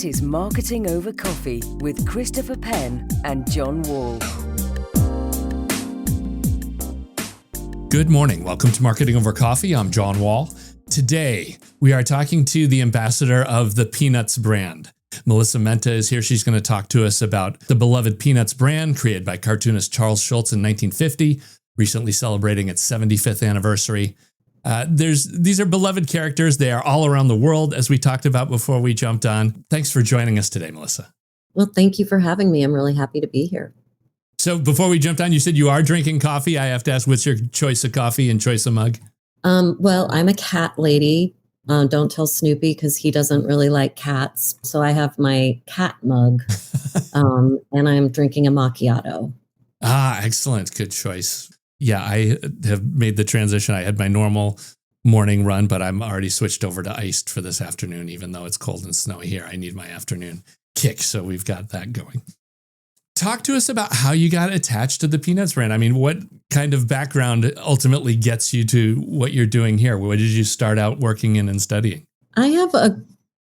This is Marketing Over Coffee with Christopher Penn and John Wall. Good morning. Welcome to Marketing Over Coffee. I'm John Wall. Today, we are talking to the ambassador of the Peanuts brand. Melissa Menta is here. She's going to talk to us about the beloved Peanuts brand created by cartoonist Charles Schulz in 1950, recently celebrating its 75th anniversary. These are beloved characters. They are all around the world, as we talked about before we jumped on. Thanks for joining us today, Melissa. Well, thank you for having me. I'm really happy to be here. So before we jumped on, you said you are drinking coffee. I have to ask, what's your choice of coffee and choice of mug? Well, I'm a cat lady. Don't tell Snoopy because he doesn't really like cats. So I have my cat mug and I'm drinking a macchiato. Excellent. Good choice. Yeah, I have made the transition. I had my normal morning run, but I'm already switched over to iced for this afternoon, even though it's cold and snowy here. I need my afternoon kick, so we've got that going. Talk to us about how you got attached to the Peanuts brand. I mean, what kind of background ultimately gets you to what you're doing here? What did you start out working in and studying? I have a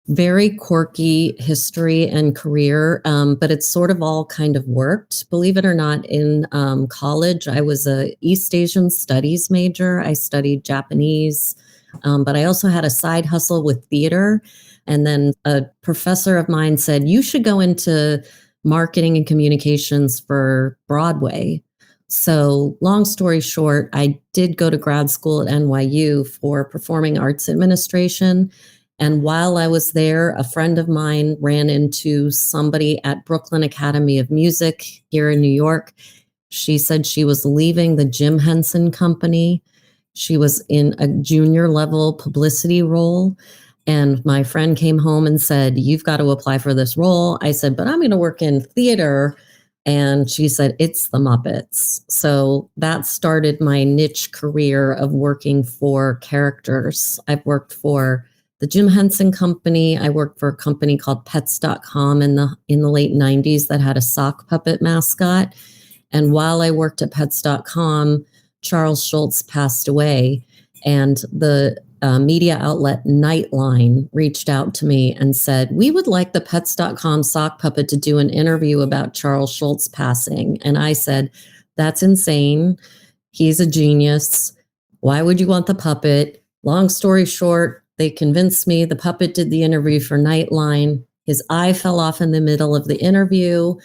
very quirky history and career, but it's sort of all kind of worked. Believe it or not, in college, I was a East Asian studies major. I studied Japanese, but I also had a side hustle with theater. And then a professor of mine said, you should go into marketing and communications for Broadway. So long story short, I did go to grad school at NYU for performing arts administration. And while I was there, a friend of mine ran into somebody at Brooklyn Academy of Music here in New York. She said she was leaving the Jim Henson company. She was in a junior level publicity role. And my friend came home and said, you've got to apply for this role. I said, but I'm going to work in theater. And she said, it's the Muppets. So that started my niche career of working for characters. I've worked for the Jim Henson Company. I worked for a company called Pets.com in the late 90s that had a sock puppet mascot. And while I worked at Pets.com, Charles Schulz passed away. And the media outlet Nightline reached out to me and said, we would like the Pets.com sock puppet to do an interview about Charles Schulz passing. And I said, that's insane. He's a genius. Why would you want the puppet? Long story short, they convinced me. The puppet did the interview for Nightline. His eye fell off in the middle of the interview,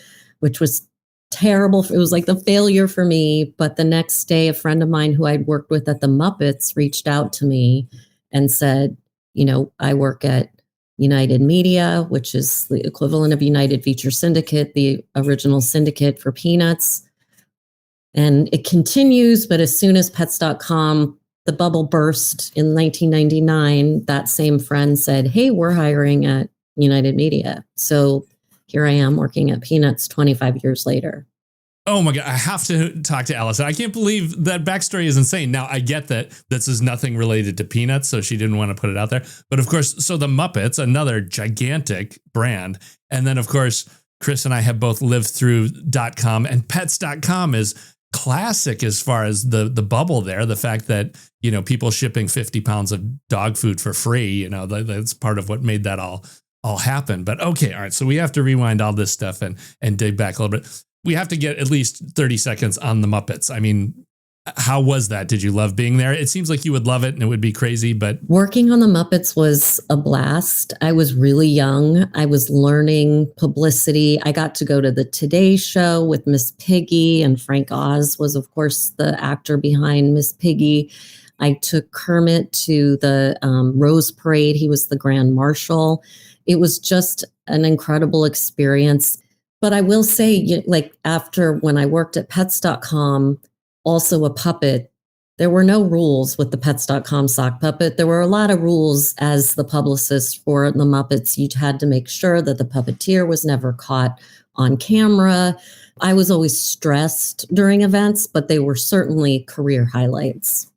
which was terrible. It was like the failure for me. But the next day, a friend of mine who I'd worked with at the Muppets reached out to me and said, I work at United Media, which is the equivalent of United Feature Syndicate, the original syndicate for Peanuts. And it continues, but as soon as Pets.com, the bubble burst in 1999, that same friend said, hey, we're hiring at United Media. So here I am working at Peanuts 25 years later. Oh my God, I have to talk to Allison. I can't believe that backstory is insane. Now, I get that this is nothing related to Peanuts, so she didn't want to put it out there. But of course, so the Muppets, another gigantic brand. And then, of course, Chris and I have both lived through .com, and Pets.com is classic as far as the bubble there. The fact that, people shipping 50 pounds of dog food for free, that's part of what made that all happen. But okay, all right. So we have to rewind all this stuff and dig back a little bit. We have to get at least 30 seconds on the Muppets. I mean, how was that? Did you love being there? It seems like you would love it and it would be crazy, but working on the Muppets was a blast. I was really young. I was learning publicity. I got to go to the Today Show with Miss Piggy, and Frank Oz was, of course, the actor behind Miss Piggy. I took Kermit to the Rose Parade. He was the Grand Marshal. It was just an incredible experience. But I will say, after when I worked at Pets.com, also a puppet, there were no rules with the Pets.com sock puppet. There were a lot of rules as the publicist for the Muppets. You had to make sure that the puppeteer was never caught on camera. I was always stressed during events, but they were certainly career highlights.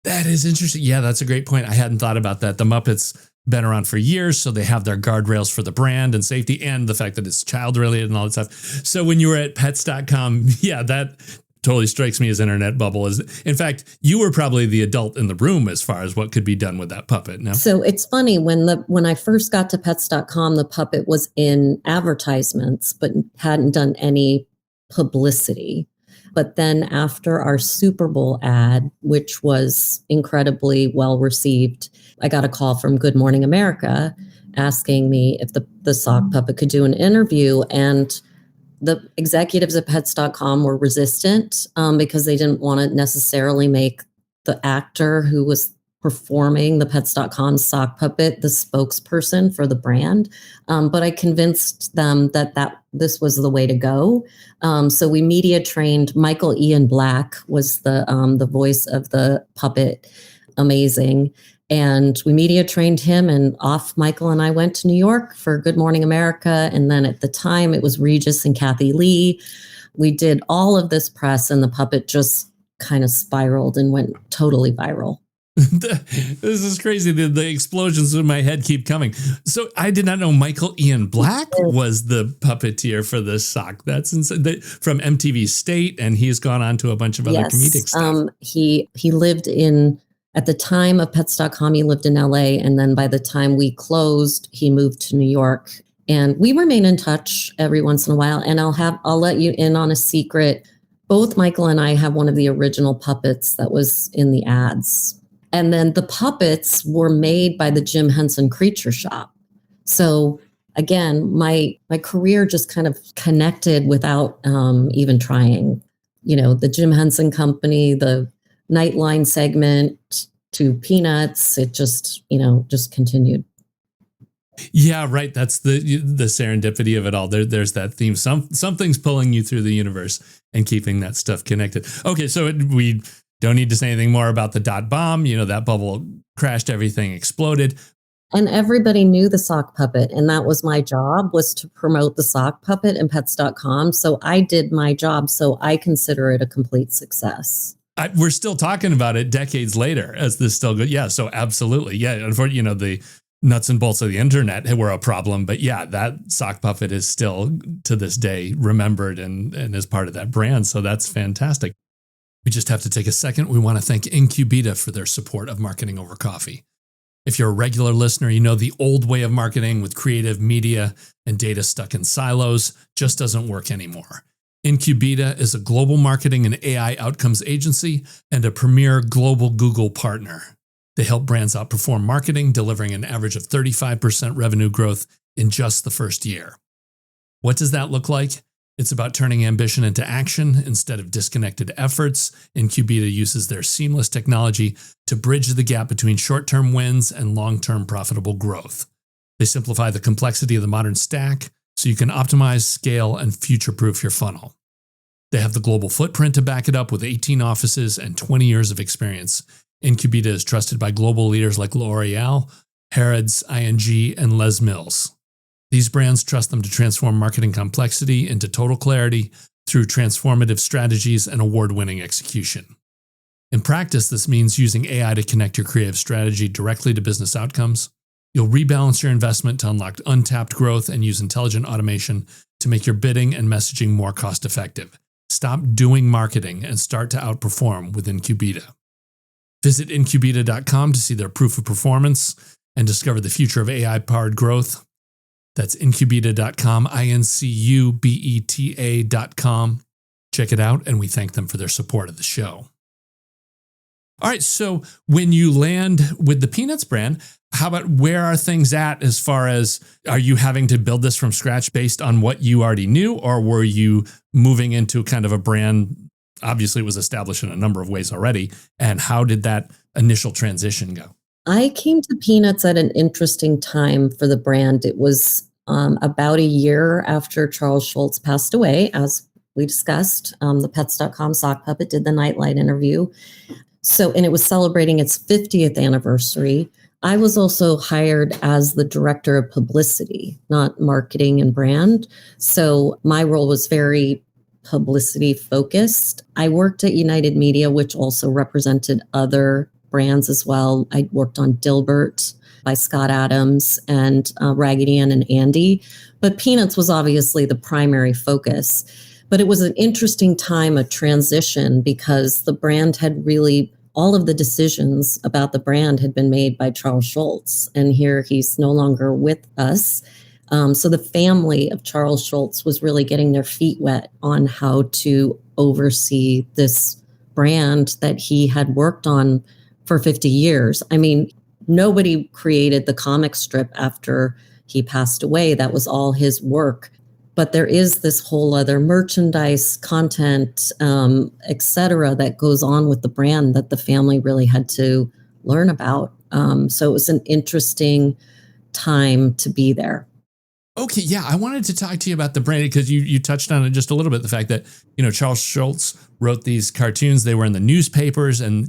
That is interesting. Yeah, that's a great point. I hadn't thought about that. The Muppets been around for years, so they have their guardrails for the brand and safety and the fact that it's child related and all that stuff. So when you were at Pets.com, yeah, that totally strikes me as internet bubble. Is, in fact, you were probably the adult in the room as far as what could be done with that puppet. No? So it's funny, when I first got to pets.com, the puppet was in advertisements, but hadn't done any publicity. But then after our Super Bowl ad, which was incredibly well received, I got a call from Good Morning America asking me if the sock puppet could do an interview. And the executives at pets.com were resistant because they didn't want to necessarily make the actor who was performing the pets.com sock puppet the spokesperson for the brand. But I convinced them that this was the way to go. So we media trained. Michael Ian Black was the voice of the puppet. Amazing. And we media trained him, and off Michael and I went to New York for Good Morning America. And then at the time it was Regis and Kathy Lee. We did all of this press, and the puppet just kind of spiraled and went totally viral. This is crazy. The explosions in my head keep coming. So I did not know Michael Ian Black was the puppeteer for this sock. That's insane. From MTV State, and he's gone on to a bunch of other comedic stuff. He lived at the time of pets.com, he lived in LA. And then by the time we closed, he moved to New York. And we remain in touch every once in a while. And I'll let you in on a secret. Both Michael and I have one of the original puppets that was in the ads. And then the puppets were made by the Jim Henson Creature Shop. So again, my career just kind of connected without even trying. You know, the Jim Henson Company, the Nightline segment to Peanuts, it just continued. Yeah, right. That's the serendipity of it all. There's that theme. Something's pulling you through the universe and keeping that stuff connected. Okay, so we don't need to say anything more about the dot bomb. You know, that bubble crashed, everything exploded. And everybody knew the sock puppet. And that was my job, was to promote the sock puppet and pets.com. So I did my job. So I consider it a complete success. We're still talking about it decades later as this still goes. Yeah, so absolutely. Yeah, unfortunately, the nuts and bolts of the internet were a problem. But yeah, that sock puppet is still to this day remembered and is part of that brand. So that's fantastic. We just have to take a second. We want to thank Incubeta for their support of Marketing Over Coffee. If you're a regular listener, you know the old way of marketing with creative media and data stuck in silos just doesn't work anymore. Incubeta is a global marketing and AI outcomes agency and a premier global Google partner. They help brands outperform marketing, delivering an average of 35% revenue growth in just the first year. What does that look like? It's about turning ambition into action instead of disconnected efforts. Incubeta uses their seamless technology to bridge the gap between short-term wins and long-term profitable growth. They simplify the complexity of the modern stack so you can optimize, scale, and future-proof your funnel. They have the global footprint to back it up with 18 offices and 20 years of experience. Incubeta is trusted by global leaders like L'Oreal, Harrods, ING, and Les Mills. These brands trust them to transform marketing complexity into total clarity through transformative strategies and award-winning execution. In practice, this means using AI to connect your creative strategy directly to business outcomes. You'll rebalance your investment to unlock untapped growth and use intelligent automation to make your bidding and messaging more cost-effective. Stop doing marketing and start to outperform with Incubeta. Visit Incubeta.com to see their proof of performance and discover the future of AI-powered growth. That's Incubeta.com, Incubeta.com. Check it out, and we thank them for their support of the show. All right, so when you land with the Peanuts brand, how about where are things at as far as, are you having to build this from scratch based on what you already knew, or were you moving into kind of a brand? Obviously, it was established in a number of ways already. And how did that initial transition go? I came to Peanuts at an interesting time for the brand. It was about a year after Charles Schulz passed away, as we discussed. The Pets.com sock puppet did the Nightlight interview. And it was celebrating its 50th anniversary. I was also hired as the director of publicity, not marketing and brand. So my role was very publicity focused. I worked at United Media, which also represented other brands as well. I worked on Dilbert by Scott Adams and Raggedy Ann and Andy. But Peanuts was obviously the primary focus. But it was an interesting time of transition because the brand had really, all of the decisions about the brand had been made by Charles Schulz. And here he's no longer with us. So the family of Charles Schulz was really getting their feet wet on how to oversee this brand that he had worked on for 50 years. I mean, nobody created the comic strip after he passed away. That was all his work. But there is this whole other merchandise, content, et cetera, that goes on with the brand that the family really had to learn about. So it was an interesting time to be there. Okay, yeah, I wanted to talk to you about the brand because you touched on it just a little bit. The fact that Charles Schulz wrote these cartoons, they were in the newspapers, and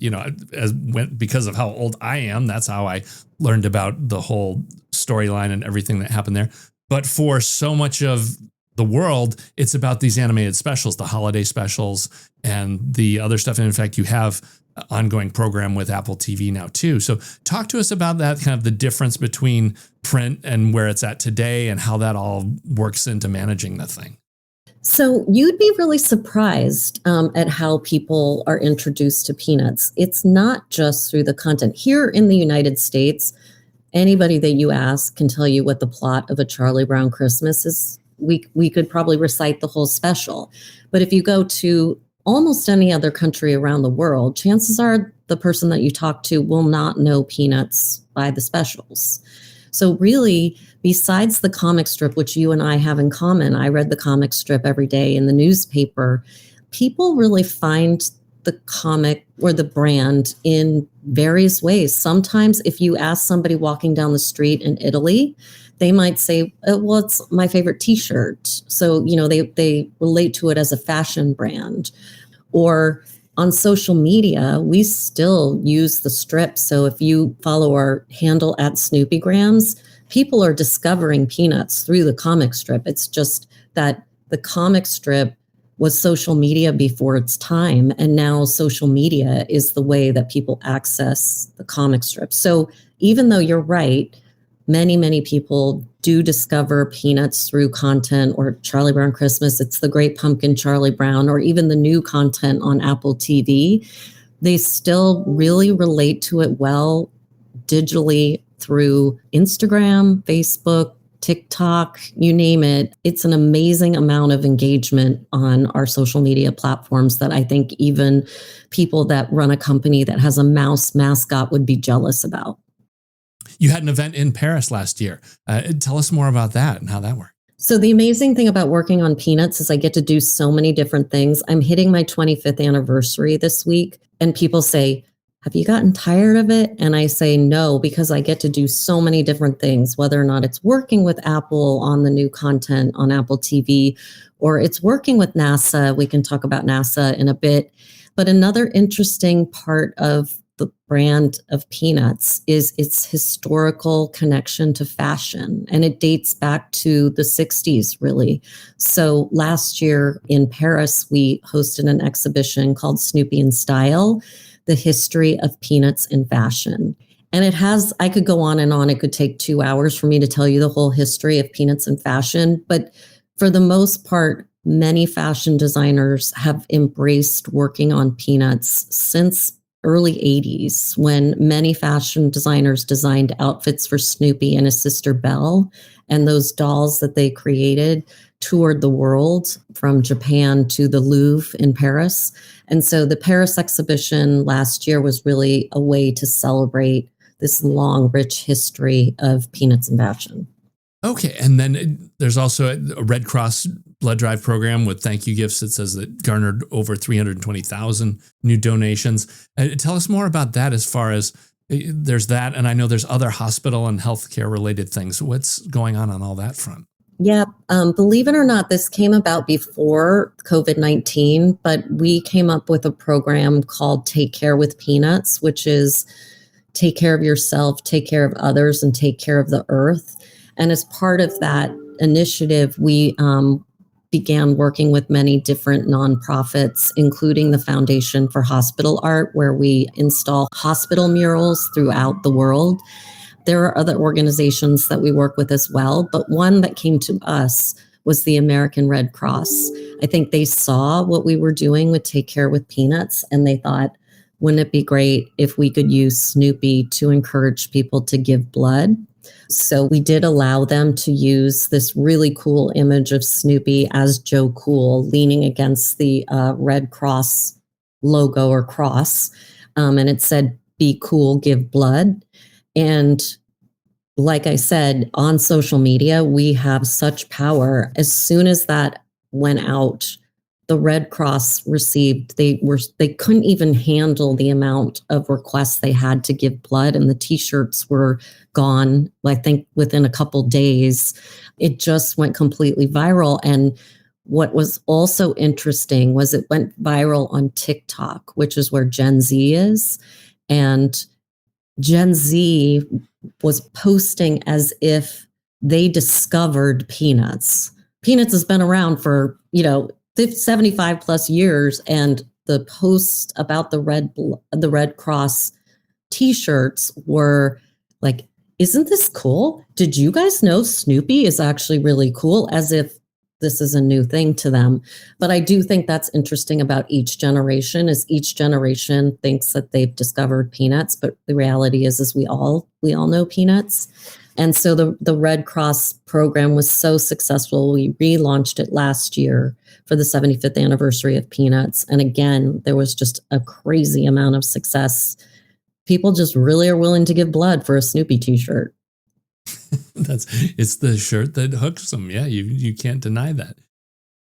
because of how old I am, that's how I learned about the whole storyline and everything that happened there. But for so much of the world, it's about these animated specials, the holiday specials, and the other stuff. And in fact, you have an ongoing program with Apple TV now too. So talk to us about that, kind of the difference between print and where it's at today and how that all works into managing the thing. So you'd be really surprised at how people are introduced to Peanuts. It's not just through the content. Here in the United States, anybody that you ask can tell you what the plot of a Charlie Brown Christmas is. We could probably recite the whole special. But if you go to almost any other country around the world, chances are the person that you talk to will not know Peanuts by the specials. So really, besides the comic strip, which you and I have in common, I read the comic strip every day in the newspaper, people really find the comic or the brand in various ways. Sometimes if you ask somebody walking down the street in Italy, they might say, well, it's my favorite t-shirt. So, they relate to it as a fashion brand. Or on social media, we still use the strip. So if you follow our handle at Snoopygrams, people are discovering Peanuts through the comic strip. It's just that the comic strip was social media before its time. And now social media is the way that people access the comic strip. So even though you're right, many, many people do discover Peanuts through content, or Charlie Brown Christmas, It's the Great Pumpkin, Charlie Brown, or even the new content on Apple TV. They still really relate to it well digitally through Instagram, Facebook, TikTok, you name it. It's an amazing amount of engagement on our social media platforms that I think even people that run a company that has a mouse mascot would be jealous about. You had an event in Paris last year. Tell us more about that and how that worked. So the amazing thing about working on Peanuts is I get to do so many different things. I'm hitting my 25th anniversary this week, and people say, have you gotten tired of it? And I say no, because I get to do so many different things, whether or not it's working with Apple on the new content on Apple TV, or it's working with NASA. We can talk about NASA in a bit. But another interesting part of the brand of Peanuts is its historical connection to fashion. And it dates back to the 60s, really. So last year in Paris, we hosted an exhibition called Snoopy in Style, the history of Peanuts in fashion. And it has, I could go on and on. It could take 2 hours for me to tell you the whole history of Peanuts in fashion. But for the most part, many fashion designers have embraced working on Peanuts since early 80s, when many fashion designers designed outfits for Snoopy and his sister Belle, and those dolls that they created toured the world from Japan to the Louvre in Paris. And so the Paris exhibition last year was really a way to celebrate this long, rich history of Peanuts in fashion. Okay. And then there's also a Red Cross blood drive program with thank you gifts. It says that garnered over 320,000 new donations. Tell us more about that, as far as there's that. And I know there's other hospital and healthcare related things. What's going on all that front? Yeah. Believe it or not, this came about before COVID-19, but we came up with a program called Take Care with Peanuts, which is take care of yourself, take care of others, and take care of the earth. And as part of that initiative, we began working with many different nonprofits, including the Foundation for Hospital Art, where we install hospital murals throughout the world. There are other organizations that we work with as well, but one that came to us was the American Red Cross. I think they saw what we were doing with Take Care with Peanuts, and they thought, wouldn't it be great if we could use Snoopy to encourage people to give blood? So we did allow them to use this really cool image of Snoopy as Joe Cool leaning against the Red Cross logo or cross. And it said, "Be cool, give blood." And like I said, on social media, we have such power. As soon as that went out, the Red Cross received, they couldn't even handle the amount of requests they had to give blood, and the t-shirts were gone, I think within a couple days. It just went completely viral. And what was also interesting was it went viral on TikTok, which is where Gen Z is. And Gen Z was posting as if they discovered Peanuts. Peanuts has been around for, 75 plus years. And the posts about the Red Cross t-shirts were like, isn't this cool? Did you guys know Snoopy is actually really cool? As if this is a new thing to them. But I do think that's interesting about each generation, is each generation thinks that they've discovered Peanuts, but the reality is we all know Peanuts. And so the Red Cross program was so successful. We relaunched it last year for the 75th anniversary of Peanuts. And again, there was just a crazy amount of success. People just really are willing to give blood for a Snoopy t-shirt. It's the shirt that hooks them. Yeah, you can't deny that.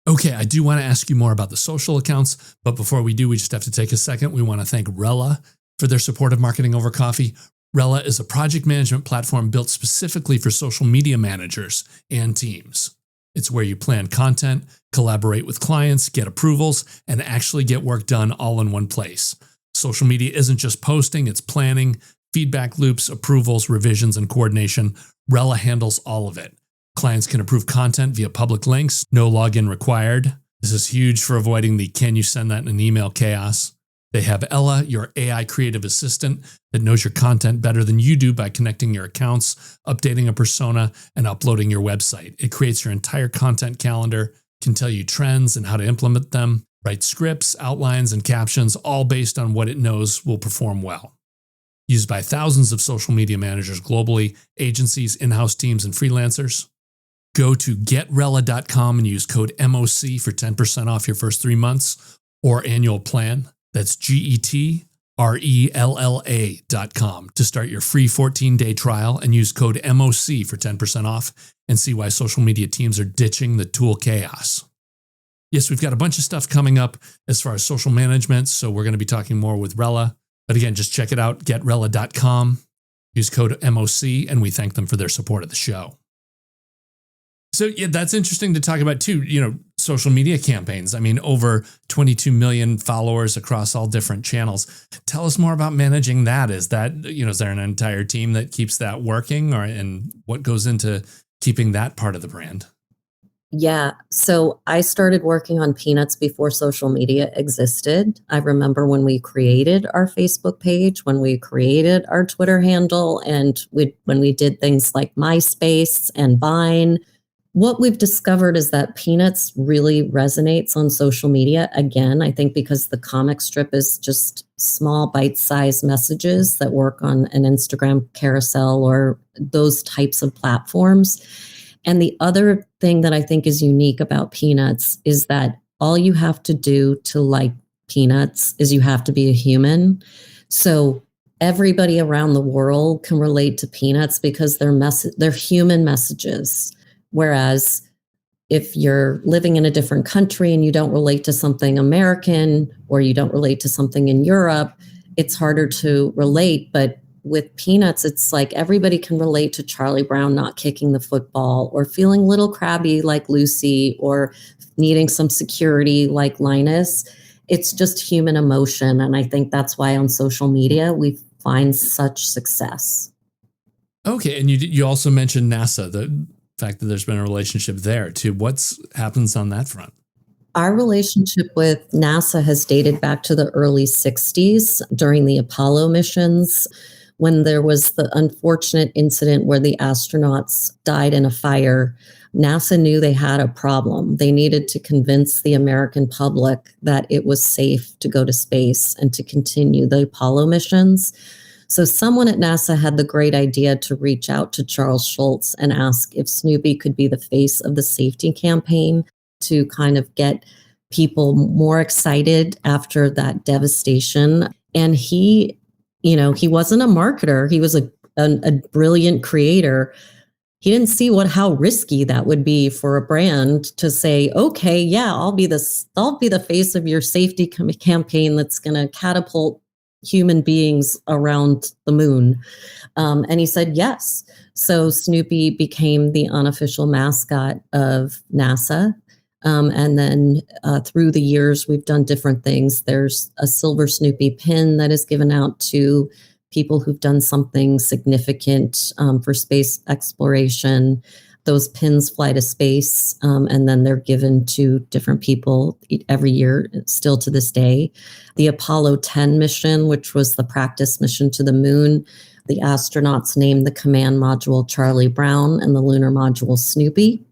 Okay, I do want to ask you more about the social accounts, but before we do, we just have to take a second. We want to thank Rella for their support of Marketing Over Coffee. Rella is a project management platform built specifically for social media managers and teams. It's where you plan content, collaborate with clients, get approvals, and actually get work done all in one place. Social media isn't just posting, it's planning, feedback loops, approvals, revisions, and coordination. Rella handles all of it. Clients can approve content via public links, no login required. This is huge for avoiding the "can you send that in an email" chaos. They have Ella, your AI creative assistant that knows your content better than you do by connecting your accounts, updating a persona, and uploading your website. It creates your entire content calendar, can tell you trends and how to implement them, write scripts, outlines, and captions, all based on what it knows will perform well. Used by thousands of social media managers globally, agencies, in-house teams, and freelancers. Go to getrella.com and use code MOC for 10% off your first 3 months or annual plan. That's GETRELLA.com to start your free 14-day trial and use code MOC for 10% off and see why social media teams are ditching the tool chaos. Yes, we've got a bunch of stuff coming up as far as social management, so we're going to be talking more with Rella. But again, just check it out, getrella.com. Use code MOC, and we thank them for their support of the show. So yeah, that's interesting to talk about too, social media campaigns. I mean, over 22 million followers across all different channels. Tell us more about managing that. Is that, is there an entire team that keeps that working, and what goes into keeping that part of the brand? Yeah. So I started working on Peanuts before social media existed. I remember when we created our Facebook page, when we created our Twitter handle, and when we did things like MySpace and Vine. What we've discovered is that Peanuts really resonates on social media. Again, I think because the comic strip is just small bite-sized messages that work on an Instagram carousel or those types of platforms. And the other thing that I think is unique about Peanuts is that all you have to do to like Peanuts is you have to be a human. So everybody around the world can relate to Peanuts because they're human messages. Whereas if you're living in a different country and you don't relate to something American or you don't relate to something in Europe, it's harder to relate. But with Peanuts, it's like everybody can relate to Charlie Brown not kicking the football or feeling a little crabby like Lucy or needing some security like Linus. It's just human emotion. And I think that's why on social media, we find such success. Okay. And you also mentioned NASA, the fact that there's been a relationship there too. What happens on that front? Our relationship with NASA has dated back to the early 60s during the Apollo missions. when there was the unfortunate incident where the astronauts died in a fire, NASA knew they had a problem. They needed to convince the American public that it was safe to go to space and to continue the Apollo missions. So someone at NASA had the great idea to reach out to Charles Schulz and ask if Snoopy could be the face of the safety campaign to kind of get people more excited after that devastation. And he wasn't a marketer. He was a brilliant creator. He didn't see how risky that would be for a brand to say, okay, yeah, I'll be the face of your safety campaign that's going to catapult human beings around the moon. And he said yes. So Snoopy became the unofficial mascot of NASA. And then through the years, we've done different things. There's a silver Snoopy pin that is given out to people who've done something significant for space exploration. Those pins fly to space, and then they're given to different people every year, still to this day. The Apollo 10 mission, which was the practice mission to the moon, the astronauts named the command module Charlie Brown and the lunar module Snoopy.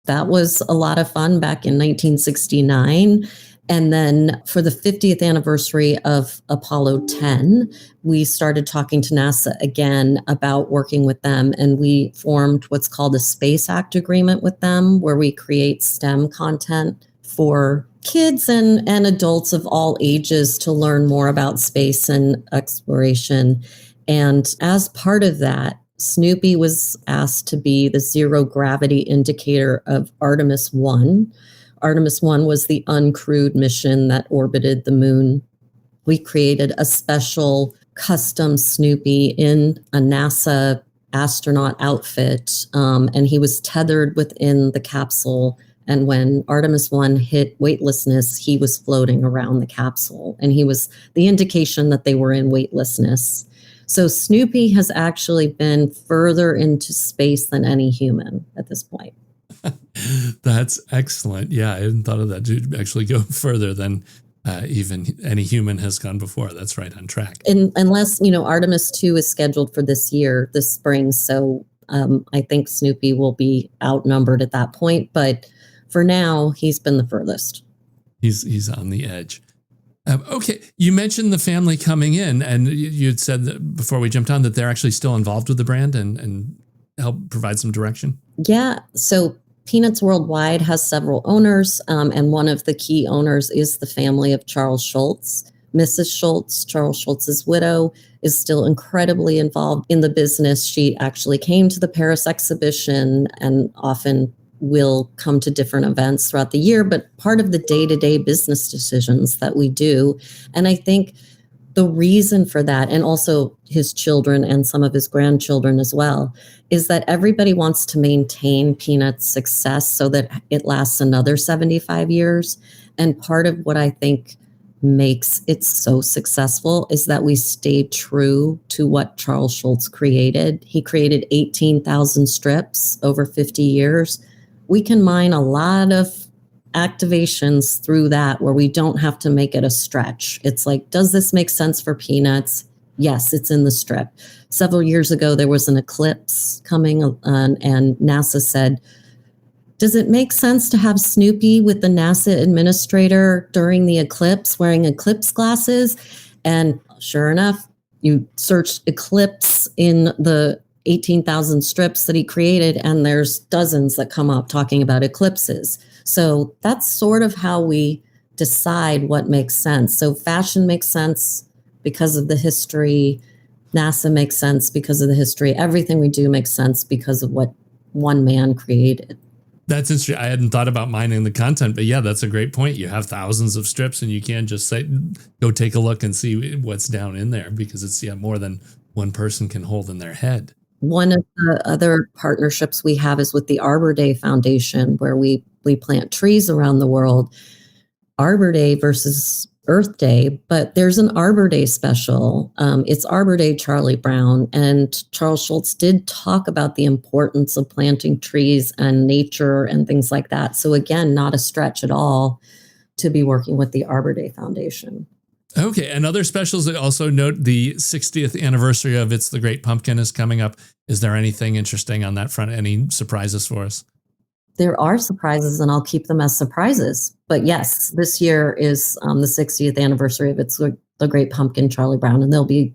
That was a lot of fun back in 1969. And then for the 50th anniversary of Apollo 10, we started talking to NASA again about working with them. And we formed what's called a Space Act agreement with them, where we create STEM content for kids and adults of all ages to learn more about space and exploration. And as part of that, Snoopy was asked to be the zero gravity indicator of Artemis 1. Artemis 1 was the uncrewed mission that orbited the moon. We created a special custom Snoopy in a NASA astronaut outfit, and he was tethered within the capsule. And when Artemis 1 hit weightlessness, he was floating around the capsule, and he was the indication that they were in weightlessness. So Snoopy has actually been further into space than any human at this point. That's excellent. Yeah, I hadn't thought of that, to actually go further than even any human has gone before. That's right on track. Unless, Artemis 2 is scheduled for this spring. So I think Snoopy will be outnumbered at that point. But for now, he's been the furthest. He's on the edge. Okay, you mentioned the family coming in, and you had said that before we jumped on that they're actually still involved with the brand and help provide some direction. Yeah, so Peanuts Worldwide has several owners, and one of the key owners is the family of Charles Schulz. Mrs. Schulz, Charles Schulz's widow, is still incredibly involved in the business. She actually came to the Paris exhibition and often will come to different events throughout the year, but part of the day-to-day business decisions that we do. And I think the reason for that, and also his children and some of his grandchildren as well, is that everybody wants to maintain Peanuts' success so that it lasts another 75 years. And part of what I think makes it so successful is that we stayed true to what Charles Schulz created. He created 18,000 strips over 50 years. We can mine a lot of activations through that where we don't have to make it a stretch. It's like, does this make sense for Peanuts? Yes, it's in the strip. Several years ago, there was an eclipse coming and NASA said, does it make sense to have Snoopy with the NASA administrator during the eclipse wearing eclipse glasses? And sure enough, you search eclipse in the 18,000 strips that he created, and there's dozens that come up talking about eclipses. So that's sort of how we decide what makes sense. So fashion makes sense because of the history. NASA makes sense because of the history. Everything we do makes sense because of what one man created. That's interesting. I hadn't thought about mining the content, but yeah, that's a great point. You have thousands of strips and you can't just say, go take a look and see what's down in there, because it's more than one person can hold in their head. One of the other partnerships we have is with the Arbor Day Foundation, where we plant trees around the world. Arbor Day versus Earth Day, but there's an Arbor Day special. It's Arbor Day Charlie Brown, and Charles Schulz did talk about the importance of planting trees and nature and things like that. So again, not a stretch at all to be working with the Arbor Day Foundation. Okay. And other specials that also note the 60th anniversary of It's the Great Pumpkin is coming up. Is there anything interesting on that front? Any surprises for us? There are surprises, and I'll keep them as surprises. But yes, this year is the 60th anniversary of It's the Great Pumpkin, Charlie Brown, and there'll be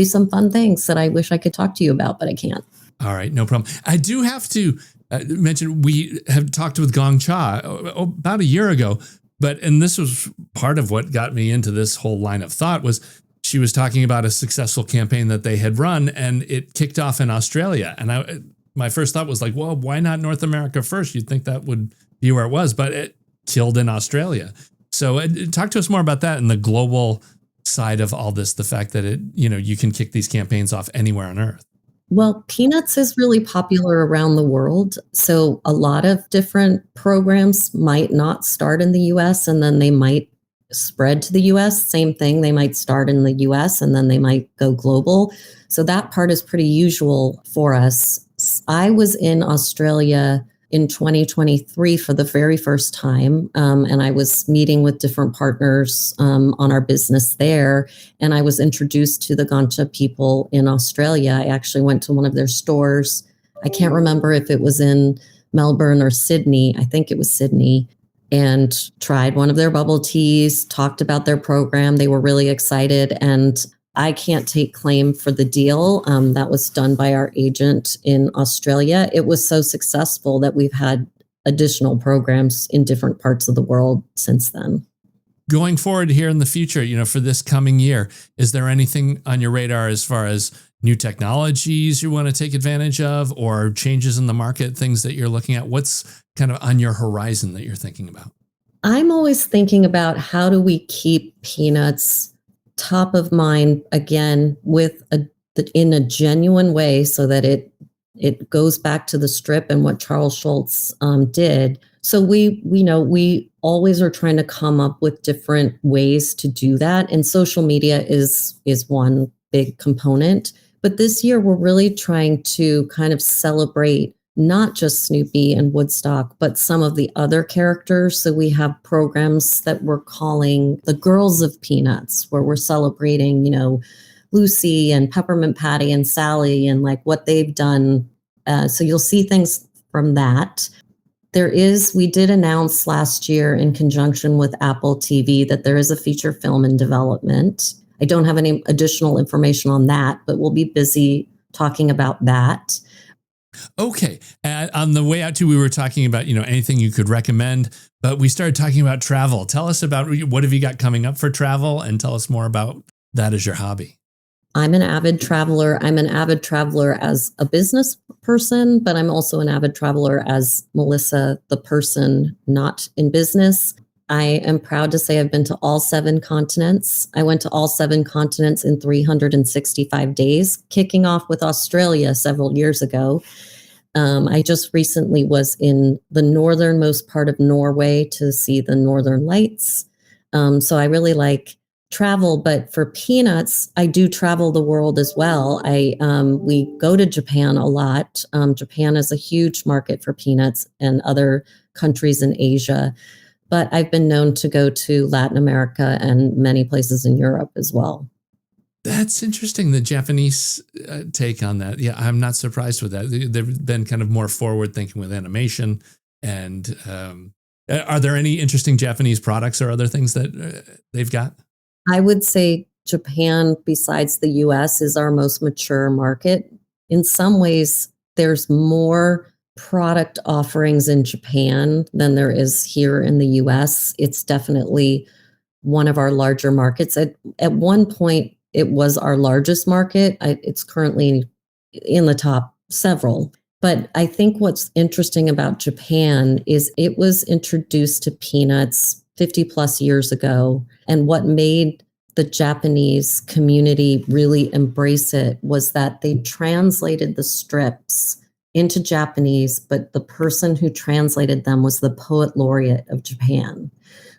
some fun things that I wish I could talk to you about, but I can't. All right, no problem. I do have to mention we have talked with Gong Cha about a year ago, and this was part of what got me into this whole line of thought was she was talking about a successful campaign that they had run, and it kicked off in Australia. And my first thought was like, well, why not North America first? You'd think that would be where it was, but it killed in Australia. So talk to us more about that and the global side of all this, the fact that you can kick these campaigns off anywhere on earth. Well, Peanuts is really popular around the world. So a lot of different programs might not start in the US and then they might spread to the US. Same thing, they might start in the US and then they might go global. So that part is pretty usual for us. I was in Australia in 2023 for the very first time. And I was meeting with different partners on our business there. And I was introduced to the Gancha people in Australia. I actually went to one of their stores. I can't remember if it was in Melbourne or Sydney. I think it was Sydney. And tried one of their bubble teas, talked about their program. They were really excited. And I can't take claim for the deal. That was done by our agent in Australia. It was so successful that we've had additional programs in different parts of the world since then. Going forward here in the future, for this coming year, is there anything on your radar as far as new technologies you want to take advantage of or changes in the market, things that you're looking at? What's kind of on your horizon that you're thinking about? I'm always thinking about how do we keep Peanuts top of mind again in a genuine way so that it goes back to the strip and what Charles Schulz did. So we always are trying to come up with different ways to do that. And social media is one big component. But this year we're really trying to kind of celebrate not just Snoopy and Woodstock, but some of the other characters. So we have programs that we're calling the Girls of Peanuts, where we're celebrating, Lucy and Peppermint Patty and Sally and like what they've done. So you'll see things from that. We did announce last year in conjunction with Apple TV that there is a feature film in development. I don't have any additional information on that, but we'll be busy talking about that. Okay. On the way out too, we were talking about, anything you could recommend, but we started talking about travel. Tell us about what have you got coming up for travel and tell us more about that as your hobby. I'm an avid traveler. I'm an avid traveler as a business person, but I'm also an avid traveler as Melissa, the person not in business. I am proud to say I've been to all 7 continents. I went to all 7 continents in 365 days, kicking off with Australia several years ago. I just recently was in the northernmost part of Norway to see the Northern Lights. So I really like travel, but for Peanuts, I do travel the world as well. We go to Japan a lot. Japan is a huge market for Peanuts and other countries in Asia. But I've been known to go to Latin America and many places in Europe as well. That's interesting, the Japanese take on that. Yeah, I'm not surprised with that. They've been kind of more forward thinking with animation. And are there any interesting Japanese products or other things that they've got? I would say Japan, besides the US, is our most mature market. In some ways, there's more product offerings in Japan than there is here in the US. It's definitely one of our larger markets. At one point, it was our largest market. It's currently in the top several. But I think what's interesting about Japan is it was introduced to Peanuts 50 plus years ago. And what made the Japanese community really embrace it was that they translated the strips into Japanese, but the person who translated them was the poet laureate of Japan.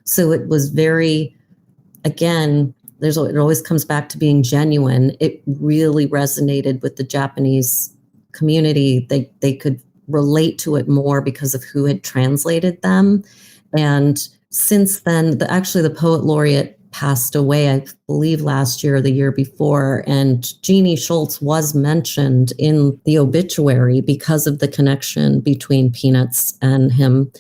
So it was very, again, it always comes back to being genuine. It really resonated with the Japanese community. They could relate to it more because of who had translated them. And since then, the poet laureate passed away, I believe last year or the year before. And Jeannie Schultz was mentioned in the obituary because of the connection between Peanuts and him.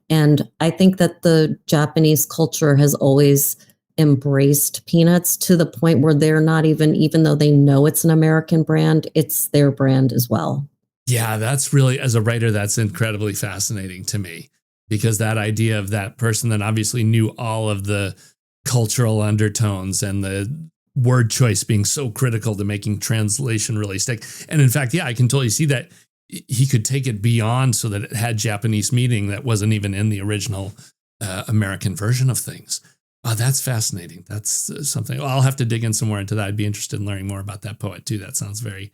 And I think that the Japanese culture has always embraced Peanuts to the point where they're not even though they know it's an American brand, it's their brand as well. Yeah, that's really, as a writer, that's incredibly fascinating to me, because that idea of that person that obviously knew all of the cultural undertones and the word choice being so critical to making translation really stick. And in fact, yeah, I can totally see that he could take it beyond so that it had Japanese meaning that wasn't even in the original American version of things. That's fascinating. That's something I'll have to dig in some more into that. I'd be interested in learning more about that poet too. That sounds very...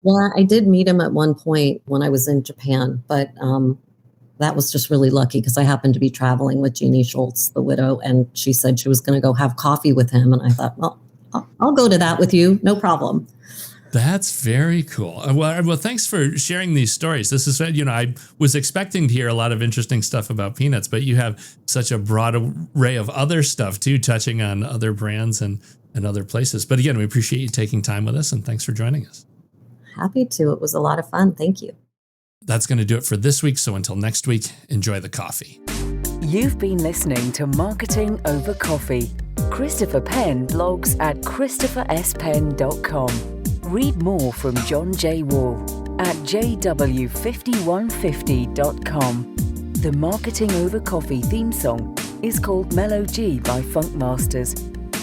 Well, I did meet him at one point when I was in Japan, but that was just really lucky because I happened to be traveling with Jeannie Schultz, the widow, and she said she was going to go have coffee with him. And I thought, well, I'll go to that with you. No problem. That's very cool. Well, thanks for sharing these stories. This is, I was expecting to hear a lot of interesting stuff about Peanuts, but you have such a broad array of other stuff too, touching on other brands and other places. But again, we appreciate you taking time with us, and thanks for joining us. Happy to. It was a lot of fun. Thank you. That's going to do it for this week. So until next week, enjoy the coffee. You've been listening to Marketing Over Coffee. Christopher Penn blogs at christopherspenn.com. Read more from John J. Wall at jw5150.com. The Marketing Over Coffee theme song is called Mellow G by Funk Masters,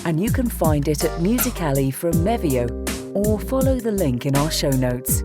and you can find it at Musical.ly from Mevio, or follow the link in our show notes.